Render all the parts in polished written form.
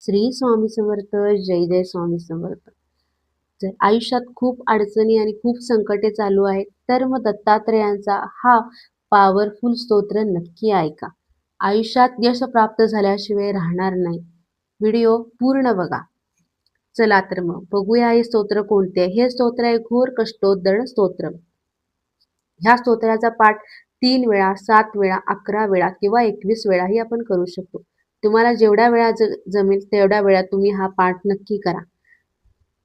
श्री स्वामी समर्थ. जय जय स्वामी समर्थ. जर आयुष्यात खूप अडचणी आणि खूप संकटे चालू आहेत तर मग दत्तात्रेयांचा हा पॉवरफुल स्तोत्र नक्की ऐका. आयुष्यात यश प्राप्त झाल्याशिवाय राहणार नाही. व्हिडिओ पूर्ण बघा. चला तर मग बघूया हे स्तोत्र कोणते आहे. हे स्तोत्र आहे घोर कष्टोद्धरण स्तोत्र. ह्या स्तोत्राचा पाठ 3 वेळा, 7 वेळा, 11 वेळा किंवा 21 वेळाही आपण करू शकतो. तुम्हाला जेवढ्या वेळा जमेल तेवढ्या वेळा तुम्ही हा पाठ नक्की करा.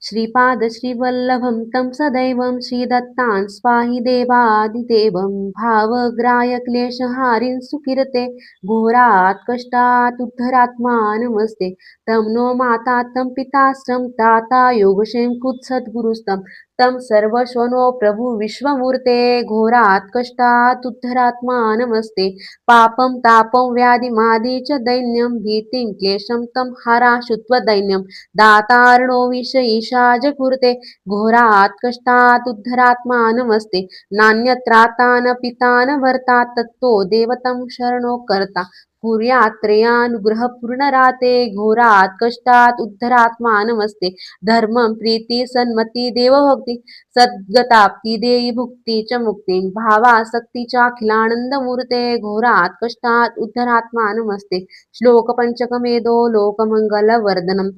श्रीपाद श्रीवल्लभं तं सदैवं श्रीदत्तां स्वाहि देवादिदेवं भावग्राह्य क्लेशहारिं सुकीर्ते घोरात् कष्टात् उद्धरात्मा नमस्ते तं नो माता तं पिताश्रं ताता योगक्षेम कुत्सद्गुरुस्तं तं सर्वस्वनो प्रभु विश्वमूर्ते घोरात् कष्टात् उद्धरात्मा नमस्ते पापं तापं व्याधिमादि च दैन्यं भीतिं क्लेशं तं हराशुत्वदैन्यं दातार्णो विषयीशा जकुर्ते घोरात् कष्टात् उद्धरात्मा नमस्ते नान्यत्राता न पिता न भर्ता तत्तो देवतं शरणो कर्ता कुर्यात्रेयानुग्रह पूर्णराते घोरात् कष्टात् उद्धरात्मा नमस्ते धर्मं प्रीति सन्मति देवभक्ति सद्गताप्ति देयी भुक्ति च मुक्तिं भावासक्तीचाखिलानंदमूर्ते घोरात् कष्टात् उद्धरात्मा नमस्ते श्लोक पंचकमेदो लोकमंगलवर्धनम्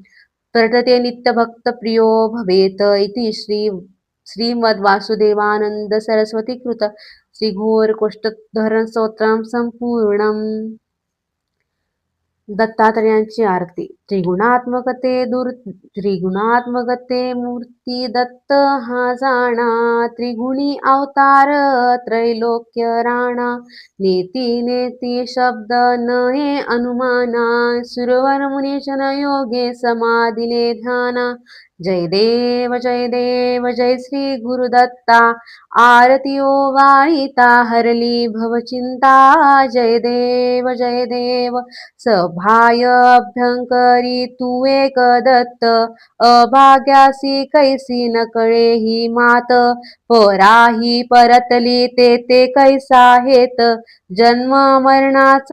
प्रटते नित्यभक्तप्रियो भवेत् इति श्रीमद्वासुदेवानंद सरस्वती कृत श्रीघोरकोष्ठोद्धरण स्तोत्रं संपूर्णम्. दत्तात्रेयांची आरती. त्रिगुणात्मकते मूर्ती दत्त हा जाणा त्रिगुणी अवतार त्रैलोक्य राणा नेती नेती शब्द नये अनुमाना सुरवर मुनीचन योगे समाधिले ध्याना जय देव जय श्री गुरुदत्ता आरती ओ वाळीता हरली भवचिंता जय देव सभाय अभ्यंकरी तू एक दत्त अभाग्यासी कैसी न कळे ही मात पराही परतली ते कैसा हेत जन्म मरणाचा